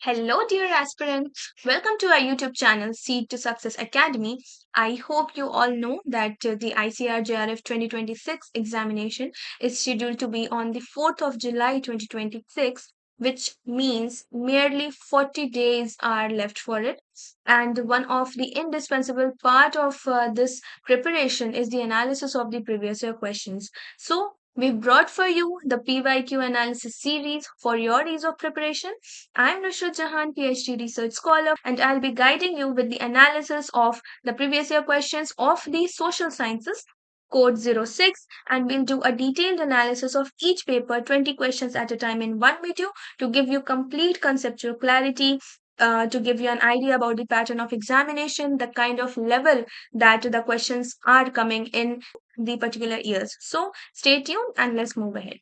Hello, dear aspirants. Welcome to our YouTube channel, Seed to Success Academy. I hope you all know that the ICAR JRF 2026 examination is scheduled to be on the 4th of July 2026, which means merely 40 days are left for it. And one of the indispensable part of this preparation is the analysis of the previous year questions. So, we've brought for you the PYQ analysis series for your ease of preparation. I'm Nusrat Jahan, PhD research scholar, and I'll be guiding you with the analysis of the previous year questions of the social sciences. Code 06, and we'll do a detailed analysis of each paper, 20 questions at a time in one video to give you complete conceptual clarity, to give you an idea about the pattern of examination, the kind of level that the questions are coming in the particular years. So stay tuned and let's move ahead.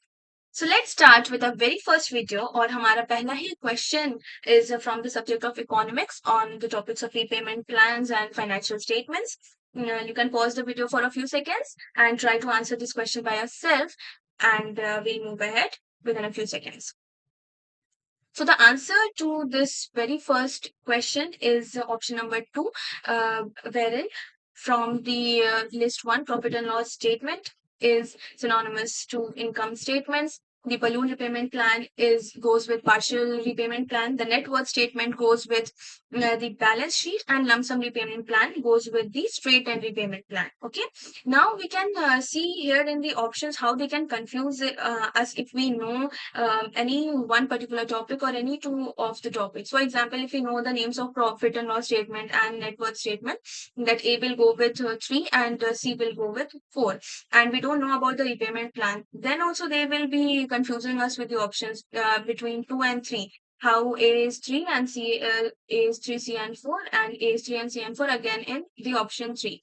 So let's start with our very first video और हमारा पहला ही question is from the subject of economics on the topics of repayment plans and financial statements. You can pause the video for a few seconds and try to answer this question by yourself, and we'll move ahead within a few seconds. So the answer to this very first question is option number 2, wherein from the list 1, profit and loss statement is synonymous to income statements. The balloon repayment plan goes with partial repayment plan. The net worth statement goes with the balance sheet, and lump sum repayment plan goes with the straight end repayment plan. Okay. Now we can see here in the options how they can confuse us if we know any one particular topic or any two of the topics. For example, if we know the names of profit and loss statement and net worth statement, that A will go with 3 and C will go with 4, and we don't know about the repayment plan, then also they will be confusing us with the options between 2 and 3. How A is 3 and A is 3, C and 4, and A is 3 and C and 4 again in the option 3.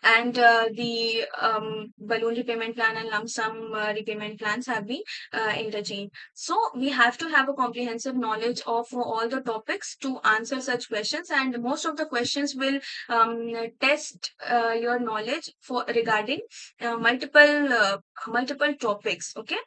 And the balloon repayment plan and lump sum repayment plans have been interchanged. So we have to have a comprehensive knowledge of all the topics to answer such questions, and most of the questions will test your knowledge for regarding multiple topics. Okay.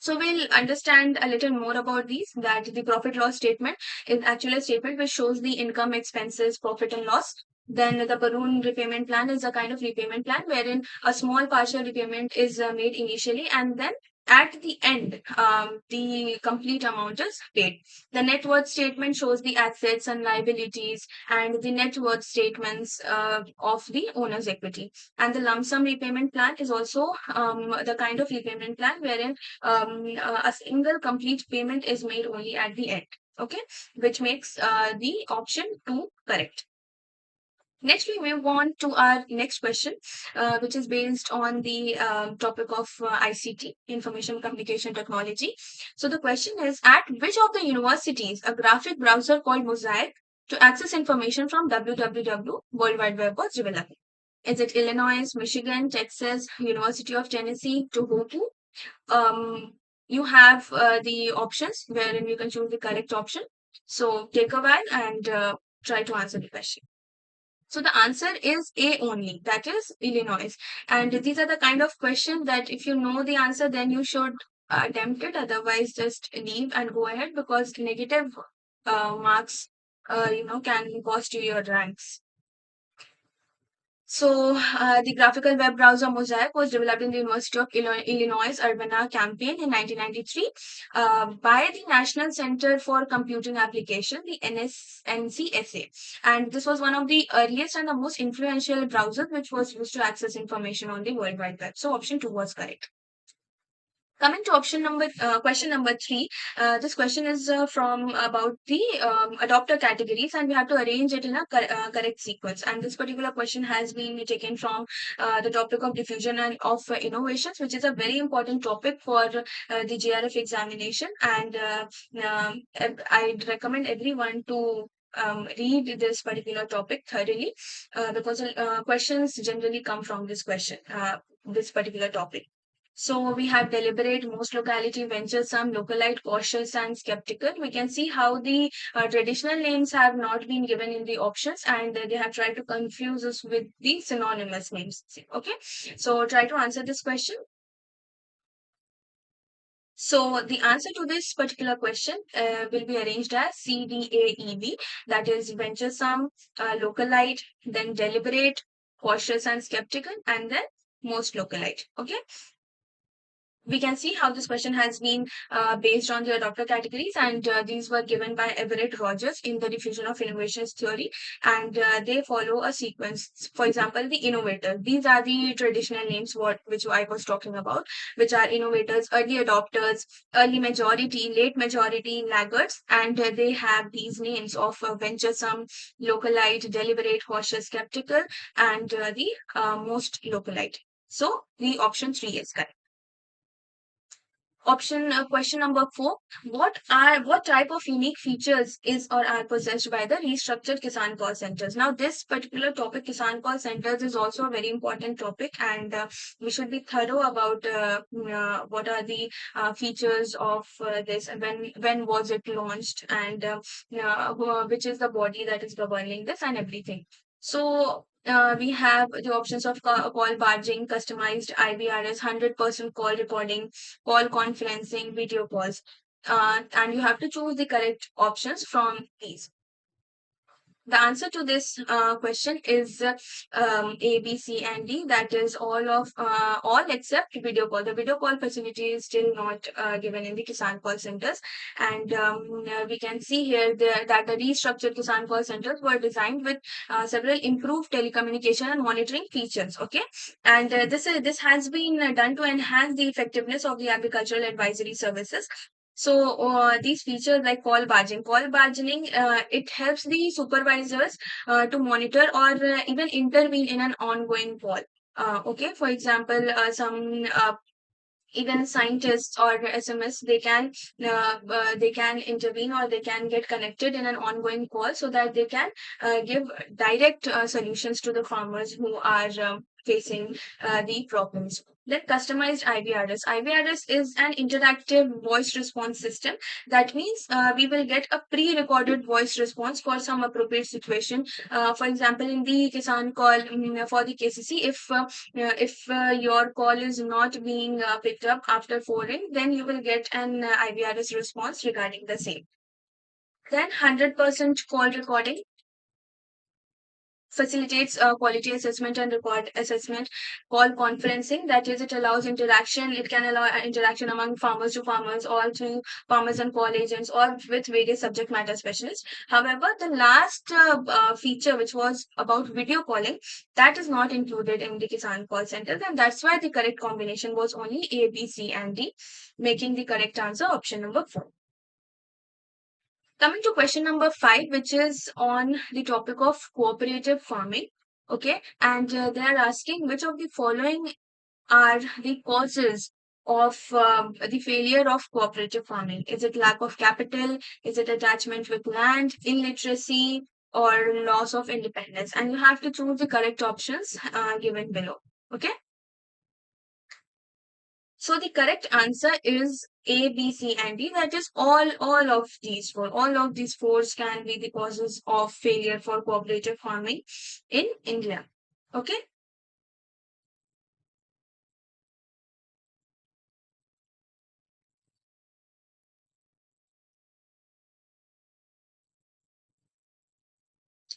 So we'll understand a little more about these, that the profit loss statement is actually a statement which shows the income, expenses, profit and loss. Then the balloon repayment plan is a kind of repayment plan wherein a small partial repayment is made initially, and then at the end, the complete amount is paid. The net worth statement shows the assets and liabilities and the net worth statements of the owner's equity. And the lump sum repayment plan is also the kind of repayment plan wherein a single complete payment is made only at the end. Okay, which makes the option 2 correct. Next, we move on to our next question, which is based on the topic of ICT, Information Communication Technology. So the question is, at which of the universities a graphic browser called Mosaic to access information from www World Wide Web was developed? Is it Illinois, Michigan, Texas, University of Tennessee, Tohoku? You have the options wherein you can choose the correct option. So take a while and try to answer the question. So the answer is A only, that is Illinois. And these are the kind of question that if you know the answer, then you should attempt it. Otherwise, just leave and go ahead, because negative marks, can cost you your ranks. So, the graphical web browser Mosaic was developed in the University of Illinois Urbana-Champaign in 1993 by the National Center for Computing Application, the NCSA. And this was one of the earliest and the most influential browsers which was used to access information on the World Wide Web. So, option 2 was correct. Coming to question number 3, this question is from about the adopter categories, and we have to arrange it in a correct sequence. And this particular question has been taken from the topic of diffusion and of innovations, which is a very important topic for the JRF examination. And I'd recommend everyone to read this particular topic thoroughly, because questions generally come from this particular topic. So we have deliberate, most locality, venturesome, localite, cautious, and skeptical. We can see how the traditional names have not been given in the options, and they have tried to confuse us with the synonymous names. Okay, so try to answer this question. So the answer to this particular question will be arranged as CDAEV, that is venturesome, localite, then deliberate, cautious and skeptical, and then most localite. Okay, we can see how this question has been based on the adopter categories, and these were given by Everett Rogers in the diffusion of innovations theory, and they follow a sequence. For example, the innovator, these are the traditional names which I was talking about, which are innovators, early adopters, early majority, late majority, laggards, and they have these names of venturesome, localite, deliberate, cautious, skeptical, and the most localite. So the option 3 is correct. Option question number 4. What type of unique features is or are possessed by the restructured Kisan call centers? Now, this particular topic, Kisan call centers, is also a very important topic, and we should be thorough about what are the features of this, and when was it launched, and which is the body that is governing this, and everything. So we have the options of call barging, customized IBRS, 100% call recording, call conferencing, video calls. And you have to choose the correct options from these. The answer to this question is A, B, C, and D. That is all except video call. The video call facility is still not given in the Kisan call centers, and we can see here that the restructured Kisan call centers were designed with several improved telecommunication and monitoring features. Okay, and this has been done to enhance the effectiveness of the agricultural advisory services. So these features like call bargaining, it helps the supervisors to monitor or even intervene in an ongoing call. Okay, for example, some even scientists or SMS, they can intervene or they can get connected in an ongoing call so that they can give direct solutions to the farmers who are facing the problems. Then customized IVRS is an interactive voice response system. That means we will get a pre-recorded voice response for some appropriate situation. For example, in the Kisan call, for the KCC, if your call is not being picked up after forwarding, then you will get an IVRS response regarding the same. Then 100% call recording facilitates quality assessment and record assessment. Call conferencing, that is, it allows interaction. It can allow interaction among farmers to farmers, or through farmers and call agents, or with various subject matter specialists. However, the last feature, which was about video calling, that is not included in the Kisan call centers, and that's why the correct combination was only A, B, C, and D, making the correct answer option number 4. Coming to question number 5, which is on the topic of cooperative farming. Okay, and they are asking which of the following are the causes of the failure of cooperative farming? Is it lack of capital? Is it attachment with land, illiteracy, or loss of independence? And you have to choose the correct options given below. Okay. So the correct answer is A, B, C, and D. That is all of these four. All of these fours can be the causes of failure for cooperative farming in India. Okay.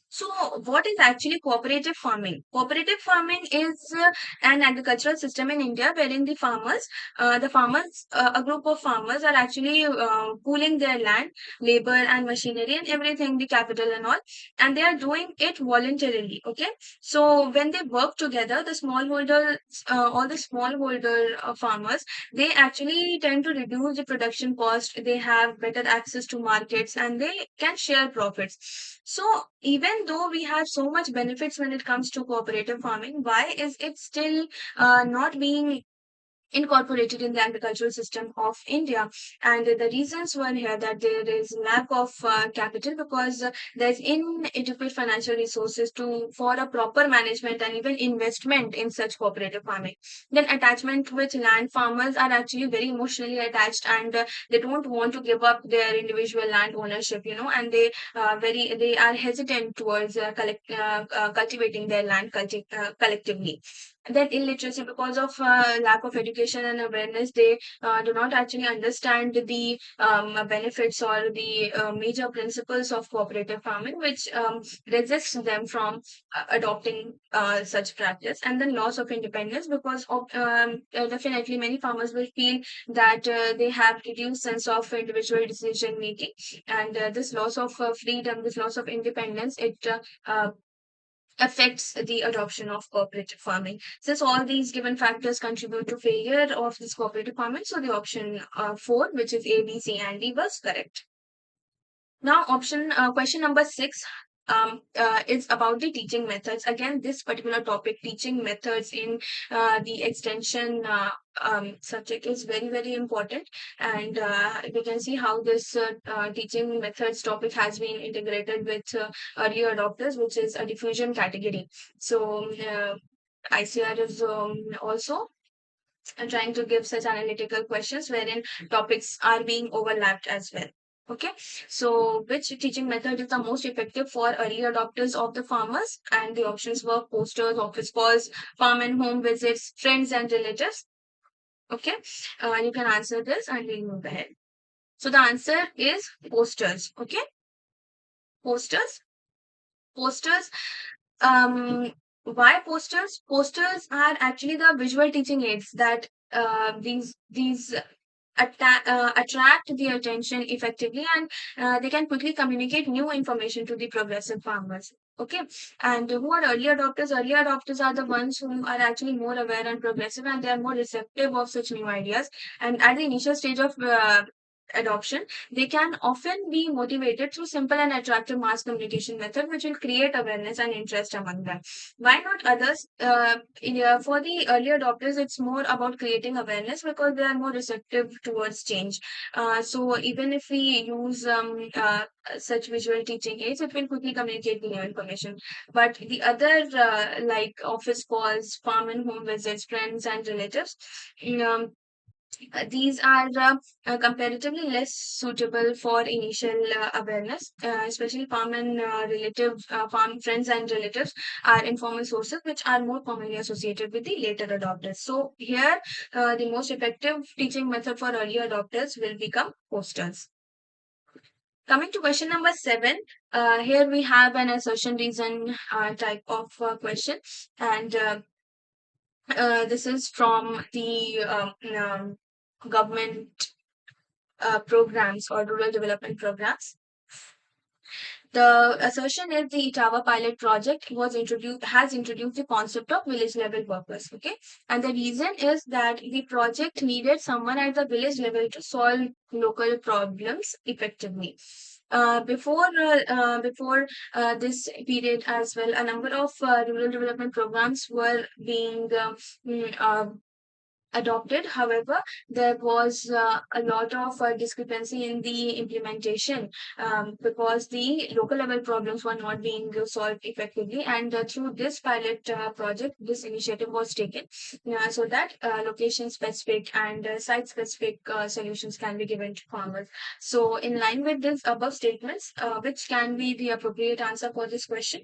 So, what is actually cooperative farming? Cooperative farming is an agricultural system in India wherein a group of farmers are actually pooling their land, labor, and machinery and everything, the capital and all they are doing it voluntarily. Okay, so when they work together, all the smallholder farmers, they actually tend to reduce the production cost. They have better access to markets and they can share profits. So even though we have so much benefits when it comes to cooperative farming, why is it still not being incorporated in the agricultural system of India? And the reasons were here that there is lack of capital, because there's inadequate financial resources to for a proper management and even investment in such cooperative farming. Then attachment with land, farmers are actually very emotionally attached, and they don't want to give up their individual land ownership, and they are hesitant towards cultivating their land collectively. Then illiteracy, because of lack of education and awareness, they do not actually understand the benefits or the major principles of cooperative farming, which resists them from adopting such practice. And then loss of independence, because of definitely many farmers will feel that they have reduced sense of individual decision making, and this loss of freedom, this loss of independence, it affects the adoption of cooperative farming. Since all these given factors contribute to failure of this cooperative farming, so the option 4, which is A, B, C, and D, was correct. Now, question number 6 is about the teaching methods. Again, this particular topic, teaching methods in the extension subject, is very, very important. And we can see how this teaching methods topic has been integrated with early adopters, which is a diffusion category. So, ICR is also trying to give such analytical questions wherein topics are being overlapped as well. Okay, so which teaching method is the most effective for early adopters of the farmers? And the options were posters, office calls, farm and home visits, friends and relatives. Okay, you can answer this and we'll move ahead. So the answer is posters. Okay, posters. Posters. Why posters? Posters are actually the visual teaching aids that these attract the attention effectively, and they can quickly communicate new information to the progressive farmers. Okay, and who are early adopters? Early adopters are the ones who are actually more aware and progressive, and they are more receptive of such new ideas. And at the initial stage of adoption, they can often be motivated through simple and attractive mass communication method, which will create awareness and interest among them. Why not others? For the early adopters, it's more about creating awareness because they are more receptive towards change. So even if we use such visual teaching aids, it will quickly communicate the new information. But the other, like office calls, farm and home visits, friends and relatives, um, these are comparatively less suitable for initial awareness, especially farm friends and relatives are informal sources which are more commonly associated with the later adopters. So here, the most effective teaching method for early adopters will become posters. Coming to question number 7, here we have an assertion reason type of question, and this is from the government programs or rural development programs. The assertion is the Itawa pilot project has introduced the concept of village level workers. Okay, and the reason is that the project needed someone at the village level to solve local problems effectively. Before this period as well, a number of rural development programs were being adopted. However, there was a lot of discrepancy in the implementation because the local level problems were not being solved effectively. And through this pilot project, this initiative was taken so that location specific and site specific solutions can be given to farmers. So, in line with these above statements, which can be the appropriate answer for this question?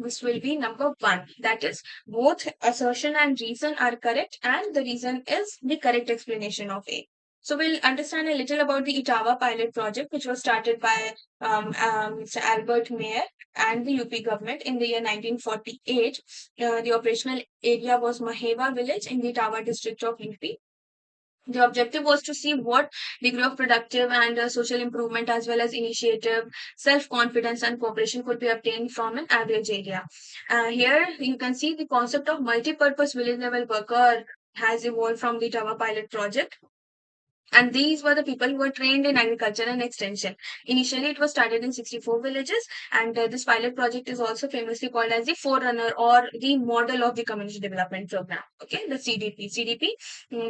This will be number 1. That is, both assertion and reason are correct, and the reason is the correct explanation of A. So we'll understand a little about the Itawa pilot project, which was started by Mr. Albert Mayer and the UP government in the year 1948. The operational area was Maheva village in the Itawa district of UP. The objective was to see what degree of productive and social improvement, as well as initiative, self-confidence, and cooperation could be obtained from an average area. Here you can see the concept of multi-purpose village level worker has evolved from the Java pilot project. And these were the people who were trained in agriculture and extension. Initially, it was started in 64 villages, and this pilot project is also famously called as the forerunner or the model of the community development program. Okay, the CDP. CDP,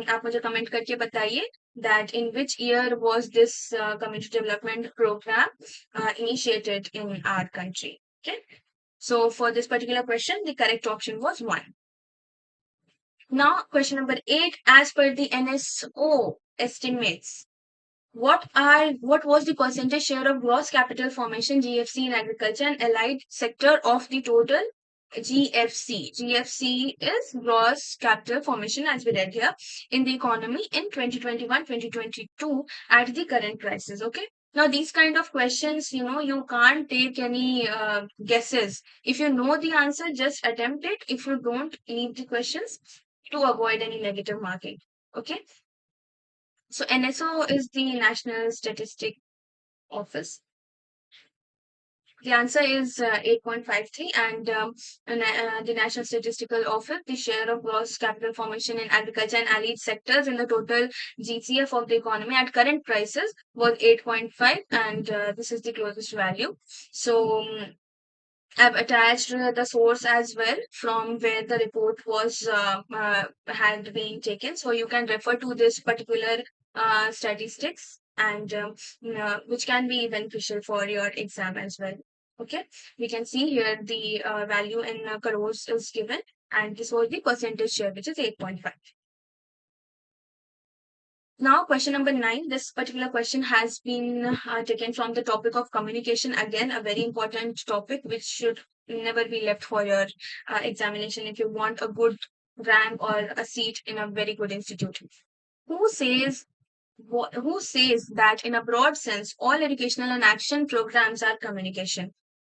आप मुझे comment करके बताइए that in which year was this community development program initiated in our country. Okay, so for this particular question, the correct option was 1. Now, question number 8. As per the NSO estimates, what was the percentage share of gross capital formation GFC in agriculture and allied sector of the total GFC. GFC is gross capital formation, as we read here, in the economy in 2021, 2022 at the current prices. Okay. Now, these kind of questions, you can't take any guesses. If you know the answer, just attempt it. If you don't, leave the questions to avoid any negative marking. Okay. So, NSO is the National Statistic Office. The answer is 8.53, and the National Statistical Office, the share of gross capital formation in agriculture and allied sectors in the total GCF of the economy at current prices was 8.5, and this is the closest value. So, I've attached the source as well from where the report was had been taken. So you can refer to this particular statistics and which can be beneficial for your exam as well. Okay, we can see here the value in crores is given, and this was the percentage share, which is 8.5. Now, question number 9. This particular question has been taken from the topic of communication. Again, a very important topic which should never be left for your examination if you want a good rank or a seat in a very good institute. Who says who says that in a broad sense all educational and action programs are communication?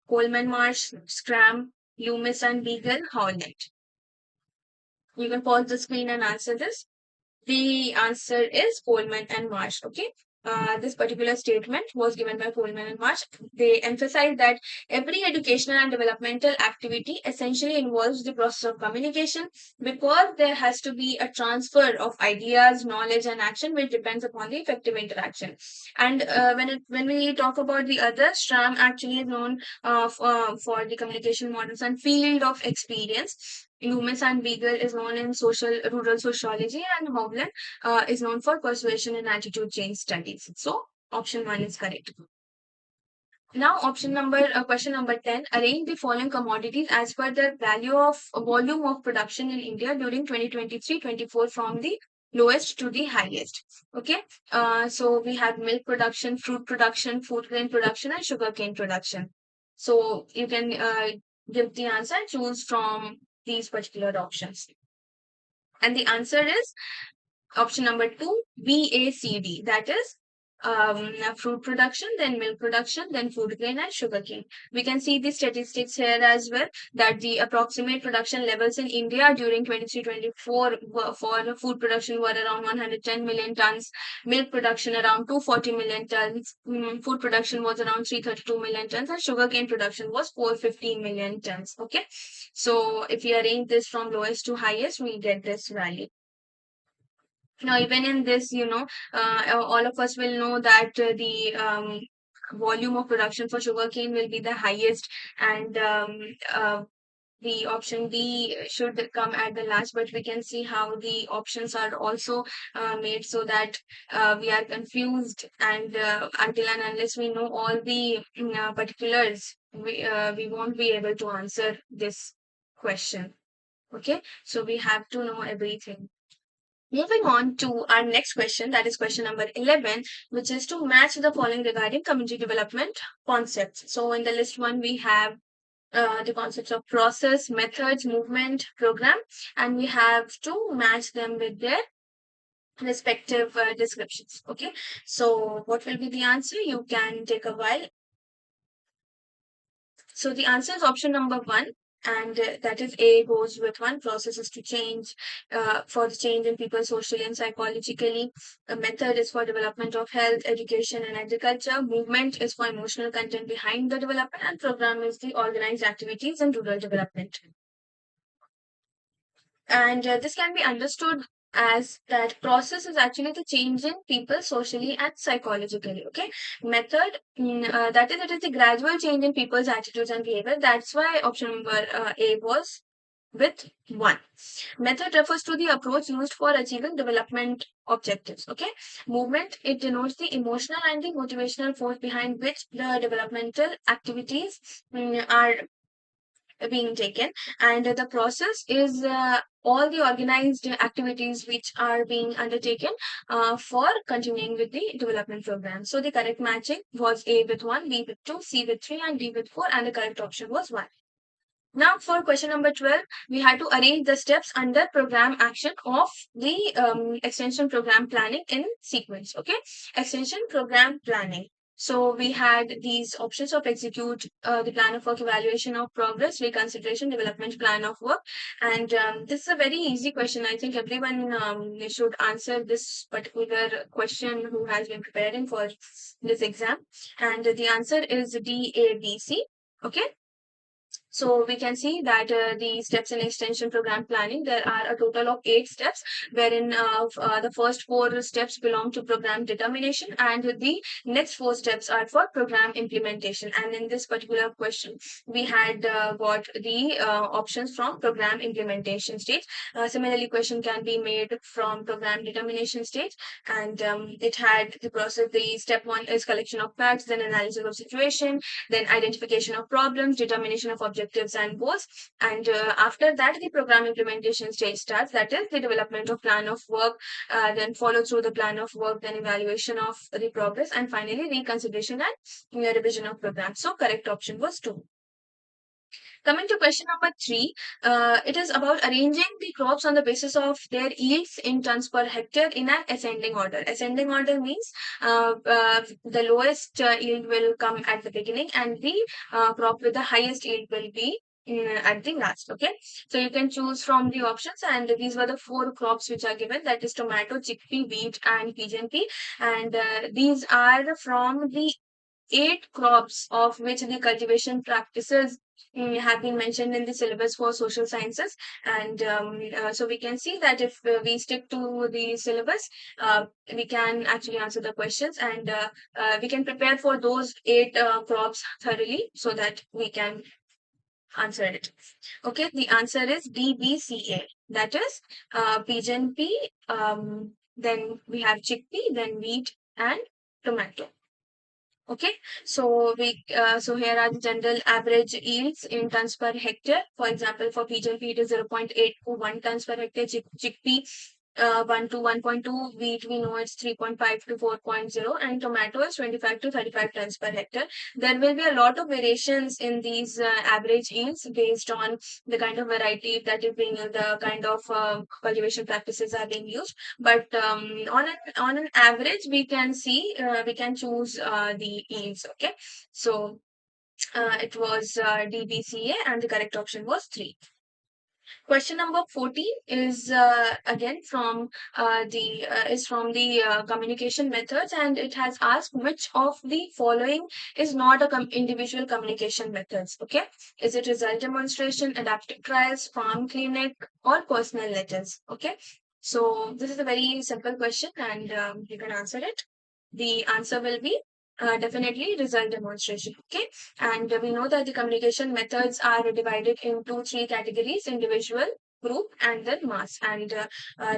Coleman Marsh, Scram, Loomis and Beagle, Howlett. You can pause the screen and answer this. The answer is Coleman and Marsh. Okay. This particular statement was given by Coleman and Marsh. They emphasize that every educational and developmental activity essentially involves the process of communication because there has to be a transfer of ideas, knowledge, and action, which depends upon the effective interaction. And when we talk about the other, STRAM actually is known for the communication models and field of experience. Loomis and Beagle is known in social rural sociology, and Hovland is known for persuasion and attitude change studies. So option 1 is correct. Now, question number 10. Arrange the following commodities as per the volume of production in India during 2023-24 from the lowest to the highest. Okay. So we have milk production, fruit production, food grain production, and sugarcane production. So you can give the answer and choose from these particular options. And the answer is option number 2, BACD. That is fruit production, then milk production, then food grain and sugarcane. We can see the statistics here as well that the approximate production levels in India during 23-24 for food production were around 110 million tons, milk production around 240 million tons, food production was around 332 million tons, and sugarcane production was 415 million tons. Okay, so if we arrange this from lowest to highest, we get this value. Now, even in this, all of us will know that the volume of production for sugarcane will be the highest, and the option D should come at the last. But we can see how the options are also made so that we are confused, and until and unless we know all the particulars, we won't be able to answer this question. Okay, so we have to know everything. Moving on to our next question, that is question number 11, which is to match the following regarding community development concepts. So, in the list 1, we have the concepts of process, methods, movement, program, and we have to match them with their respective descriptions. Okay, so what will be the answer? You can take a while. So the answer is option number 1, and that is A goes with 1. Processes to change for the change in people socially and psychologically. A method is for development of health, education, and agriculture. Movement is for emotional content behind the development, and program is the organized activities and rural development. And this can be understood as that process is actually the change in people socially and psychologically. Okay, method, that is, it is the gradual change in people's attitudes and behavior. That's why option number A was with 1. Method refers to the approach used for achieving development objectives. Okay, movement, it denotes the emotional and the motivational force behind which the developmental activities are being taken, and the process is all the organized activities which are being undertaken for continuing with the development program. So the correct matching was A with 1, B with 2, C with 3, and D with 4, and the correct option was 1. Now, for question number 12, we had to arrange the steps under program action of the extension program planning in sequence. Okay, extension program planning. So we had these options of execute the plan of work, evaluation of progress, reconsideration, development plan of work. And this is a very easy question. I think everyone should answer this particular question who has been preparing for this exam. And the answer is D, A, B, C. Okay. So we can see that the steps in extension program planning, there are a total of 8 steps, wherein the first 4 steps belong to program determination, and the next 4 steps are for program implementation. And in this particular question, we had got the options from program implementation stage. Similarly, question can be made from program determination stage, and it had the process. The step 1 is collection of facts, then analysis of situation, then identification of problems, determination of objectives and goals, and after that the program implementation stage starts, that is the development of plan of work, then follow through the plan of work, then evaluation of the progress, and finally reconsideration and revision of program. So correct option was 2. Coming to question number 3, it is about arranging the crops on the basis of their yields in tons per hectare in an ascending order. Ascending order means the lowest yield will come at the beginning, and the crop with the highest yield will be at the last. Okay, so you can choose from the options, and these were the 4 crops which are given, that is tomato, chickpea, wheat, and pigeon pea. And these are from the 8 crops of which the cultivation practices have been mentioned in the syllabus for social sciences. And so we can see that if we stick to the syllabus, we can actually answer the questions, and we can prepare for those 8 crops thoroughly so that we can answer it. Okay, the answer is DBCA. That is pigeon pea, then we have chickpea, then wheat, and tomato. Okay, so so here are the general average yields in tons per hectare. For example, for pigeon pea it is 0.8 to 1 tons per hectare. Chickpea 1 to 1.2. Wheat we know it's 3.5 to 4.0, and tomato is 25 to 35 tons per hectare. There will be a lot of variations in these average yields based on the kind of variety that is being, the kind of cultivation practices are being used. But on an average, we can see we can choose the yields. Okay, so it was DBCA, and the correct option was 3. Question number 14 is again from the communication methods, and it has asked which of the following is not a individual communication methods. Okay, is it result demonstration, adaptive trials, farm clinic, or personal letters? Okay, so this is a very simple question, and you can answer it. The answer will be definitely result demonstration. Okay, and we know that the communication methods are divided into 3 categories: individual, group, and then mass. And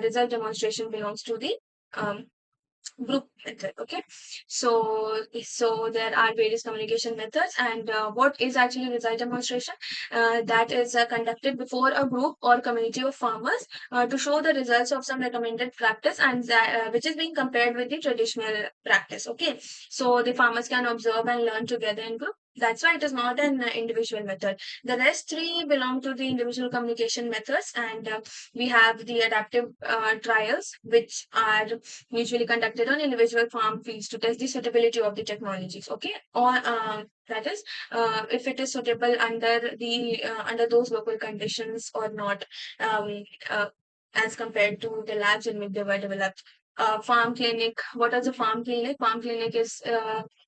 result demonstration belongs to the um, group method. Okay, so there are various communication methods, and what is actually result demonstration? That is conducted before a group or community of farmers to show the results of some recommended practice, and which is being compared with the traditional practice. Okay, so the farmers can observe and learn together in group. That's why it is not an individual method. The rest 3 belong to the individual communication methods, and we have the adaptive trials, which are usually conducted on individual farm fields to test the suitability of the technologies. Okay, or that is if it is suitable under those local conditions or not, um, uh, as compared to the labs in which they were developed. Farm clinic. What is a farm clinic? Farm clinic is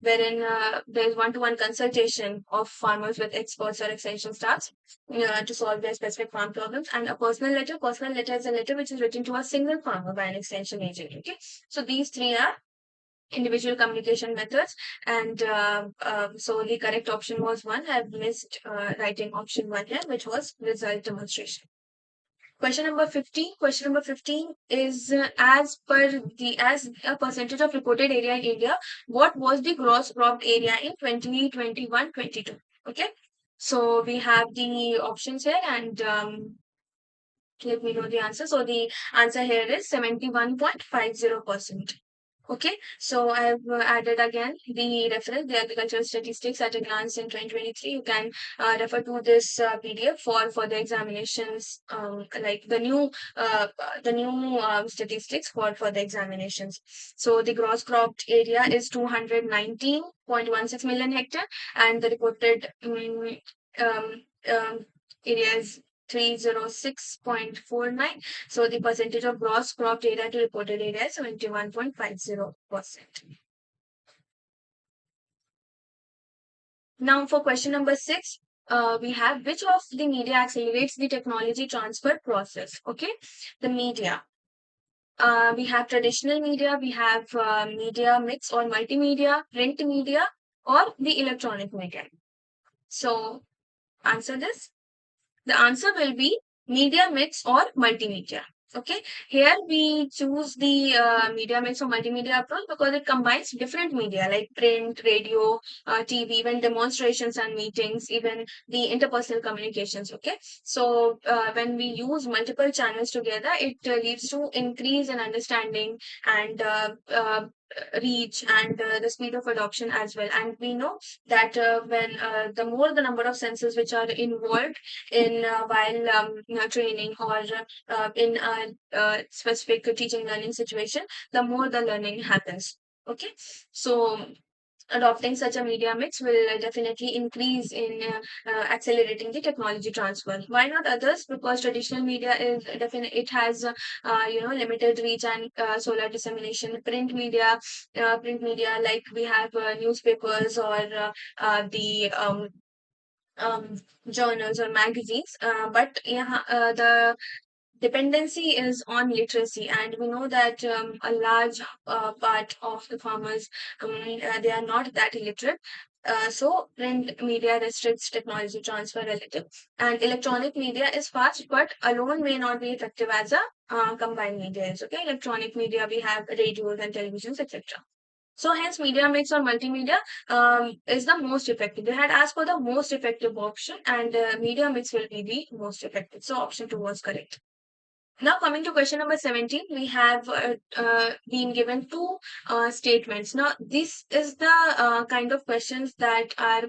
wherein there is one-to-one consultation of farmers with experts or extension staffs to solve their specific farm problems. And a personal letter. Personal letter is a letter which is written to a single farmer by an extension agent. Okay, so these 3 are individual communication methods, and so the correct option was 1. I've missed writing option 1 here, which was result demonstration. Question number 15. Question number 15 is as a percentage of reported area in India, what was the gross cropped area in 2021-22? Okay, so we have the options here, and let me know the answer. So the answer here is 71.50%. Okay, so I've added again the reference, the agricultural statistics at a glance in 2023. You can refer to this PDF for further examinations, like the new statistics for further examinations. So the gross cropped area is 219.16 million hectare, and the reported um, um, area is 306.49. So the percentage of gross cropped area to reported area is 71.50%. Now for question number 6, we have which of the media accelerates the technology transfer process? Okay, the media. We have traditional media, we have media mix or multimedia, print media, or the electronic media. So answer this. The answer will be media mix or multimedia. Okay, here we choose the media mix or multimedia approach because it combines different media like print, radio, TV, even demonstrations and meetings, even the interpersonal communications. Okay, so when we use multiple channels together, it leads to increase in understanding and reach and the speed of adoption as well. And we know that when the more the number of senses which are involved in while training or in a specific teaching learning situation, the more the learning happens. Okay, so adopting such a media mix will definitely increase in accelerating the technology transfer. Why not others? Because traditional media is definitely it has limited reach and solar dissemination. Print media like we have newspapers or the um, journals or magazines. But yeah, the dependency is on literacy, and we know that a large part of the farmers they are not that illiterate. So print media restricts technology transfer relative, and electronic media is fast, but alone may not be effective as a combined media is. Okay, electronic media we have radios and televisions, etc. So hence media mix or multimedia is the most effective. They had asked for the most effective option, and media mix will be the most effective. So option 2 was correct. Now, coming to question number 17, we have been given two statements. Now, this is the kind of questions that are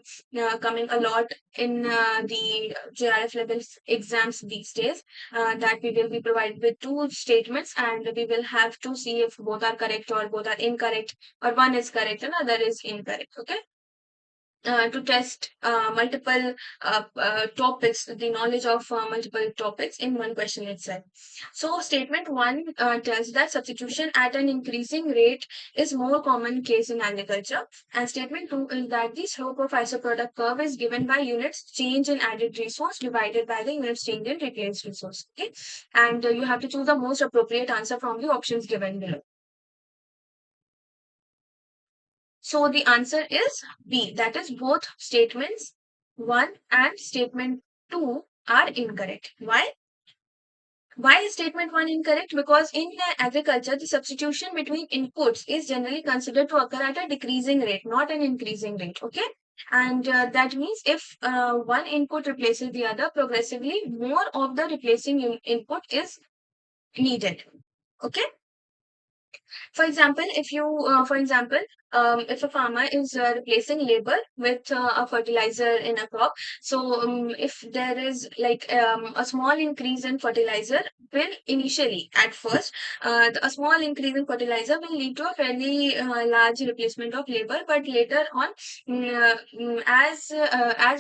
coming a lot in the JRF level exams these days, that we will be provided with two statements and we will have to see if both are correct or both are incorrect, or one is correct and other is incorrect. Okay, to test multiple topics, the knowledge of multiple topics in one question itself. So, statement 1 tells that substitution at an increasing rate is more common case in agriculture, and statement 2 is that the slope of isoproduct curve is given by units change in added resource divided by the units change in replaced resource. Okay, and you have to choose the most appropriate answer from the options given below. So the answer is B. That is both statements 1 and statement 2 are incorrect. Why? Why is statement 1 incorrect? Because in agriculture, the substitution between inputs is generally considered to occur at a decreasing rate, not an increasing rate. Okay? And that means if one input replaces the other, progressively more of the replacing input is needed. Okay? For example, if a farmer is replacing labor with a fertilizer in a crop, so if there is like a small increase in fertilizer, will initially at first, a small increase in fertilizer will lead to a fairly large replacement of labor, but later on, as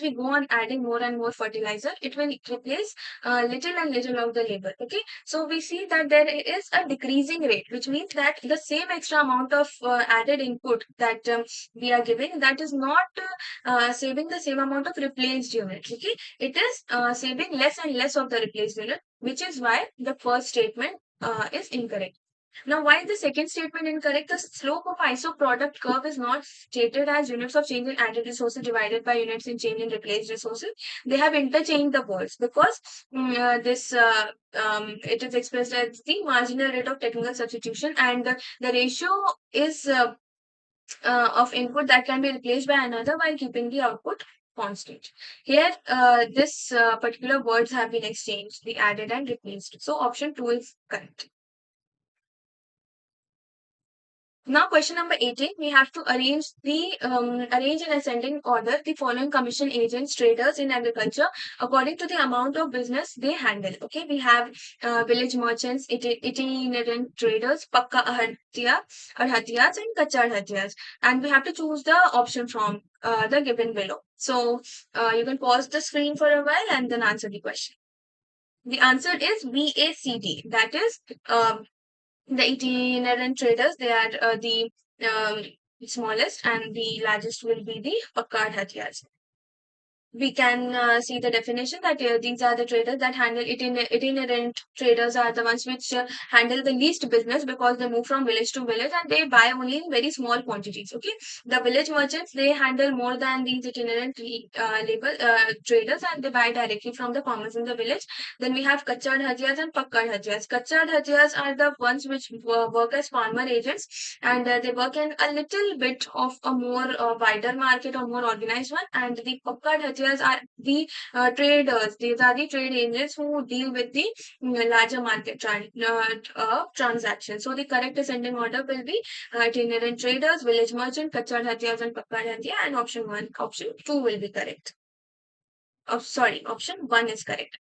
we go on adding more and more fertilizer, it will replace little and little of the labor. Okay, so we see that there is a decreasing rate, which means that the same extra amount of added input that we are giving, that is not saving the same amount of replaced unit. Okay, it is saving less and less of the replaced unit, which is why the first statement is incorrect. Now, why is the second statement incorrect? The slope of ISO product curve is not stated as units of change in added resources divided by units in change in replaced resources. They have interchanged the words because this it is expressed as the marginal rate of technical substitution, and the ratio is of input that can be replaced by another while keeping the output constant. Here, this particular words have been exchanged, the added and replaced. So option 2 is correct. Now, question number 18, we have to arrange in ascending order the following commission agents, traders in agriculture according to the amount of business they handle. Okay, we have village merchants, itinerant traders, pakka arhatiyas, and kacha arhatiyas, and we have to choose the option from the given below. So you can pause the screen for a while and then answer the question. The answer is BACD. That is the itinerant traders. They are the smallest, and the largest will be the Pakkad Hathiyas. We can see the definition that these are the traders that handle itinerant traders are the ones which handle the least business because they move from village to village and they buy only in very small quantities. Okay, the village merchants, they handle more than these itinerant labor traders, and they buy directly from the farmers in the village. Then we have kachad hajiyas and pakkad hajiyas. Kachad hajiyas are the ones which work as farmer agents, and they work in a little bit of a more wider market or more organized one. And the pakkad hajiyas are the traders. These are the trade agents who deal with the larger market transactions. So the correct ascending order will be itinerant traders, village merchant, kachad hajiyas, and pakkad hajiya. And option 2 will be correct. Oh, sorry, option 1 is correct.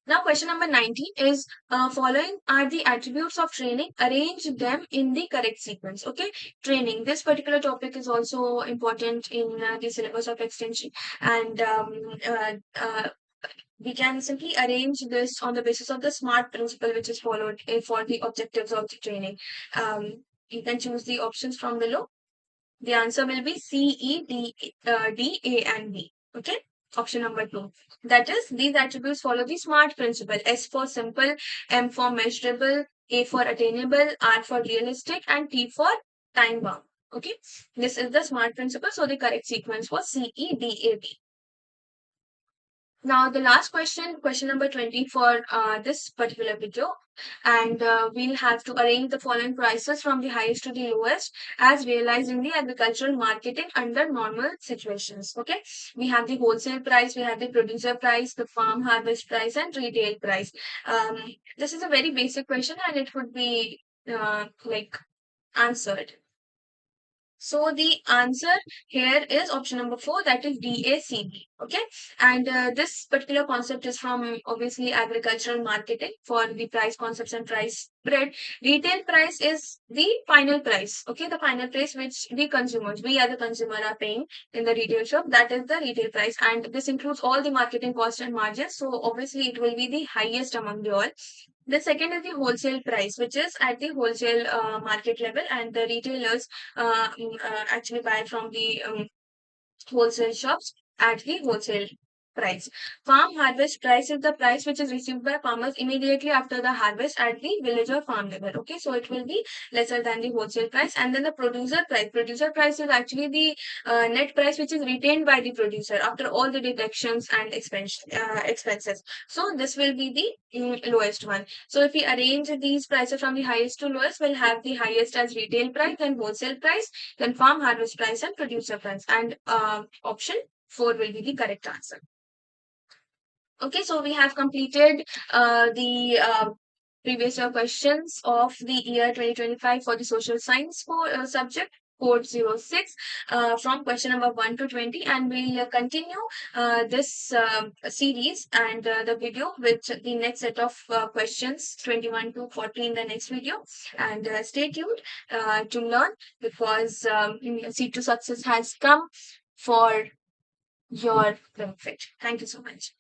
Now, question number 19 is following are the attributes of training. Arrange them in the correct sequence. Okay, training. This particular topic is also important in the syllabus of extension, and we can simply arrange this on the basis of the SMART principle, which is followed for the objectives of the training. You can choose the options from below. The answer will be C, E, D, A, and B. Okay. Option number 2. That is, these attributes follow the SMART principle. S for simple, M for measurable, A for attainable, R for realistic, and T for time bound. Okay. This is the SMART principle. So the correct sequence was C, E, D, A, B. Now, the last question, question number 20 for this particular video. And we'll have to arrange the following prices from the highest to the lowest as realized in the agricultural marketing under normal situations. Okay. We have the wholesale price, we have the producer price, the farm harvest price, and retail price. This is a very basic question and it would be answered. So the answer here is option number 4, that is DACB. Okay, and this particular concept is from obviously agricultural marketing for the price concepts and price spread. Retail price is the final price. Okay, the final price which the consumers, we as the consumer, are paying in the retail shop. That is the retail price, and this includes all the marketing cost and margins. So obviously it will be the highest among the all. The second is the wholesale price, which is at the wholesale market level, and the retailers actually buy from the wholesale shops at the wholesale price. Farm harvest price is the price which is received by farmers immediately after the harvest at the village or farm level. Okay, so it will be lesser than the wholesale price. And then the producer price. Producer price is actually the net price which is retained by the producer after all the deductions and expenses. So this will be the lowest one. So if we arrange these prices from the highest to lowest, we'll have the highest as retail price, then wholesale price, then farm harvest price, and producer price. And option 4 will be the correct answer. Okay, so we have completed the previous year questions of the year 2025 for the social science subject. Code 06 from question number 1 to 20, and we'll continue this series and the video with the next set of questions 21 to 40 in the next video. And stay tuned to learn, because Seed to Success has come for your benefit. Thank you so much.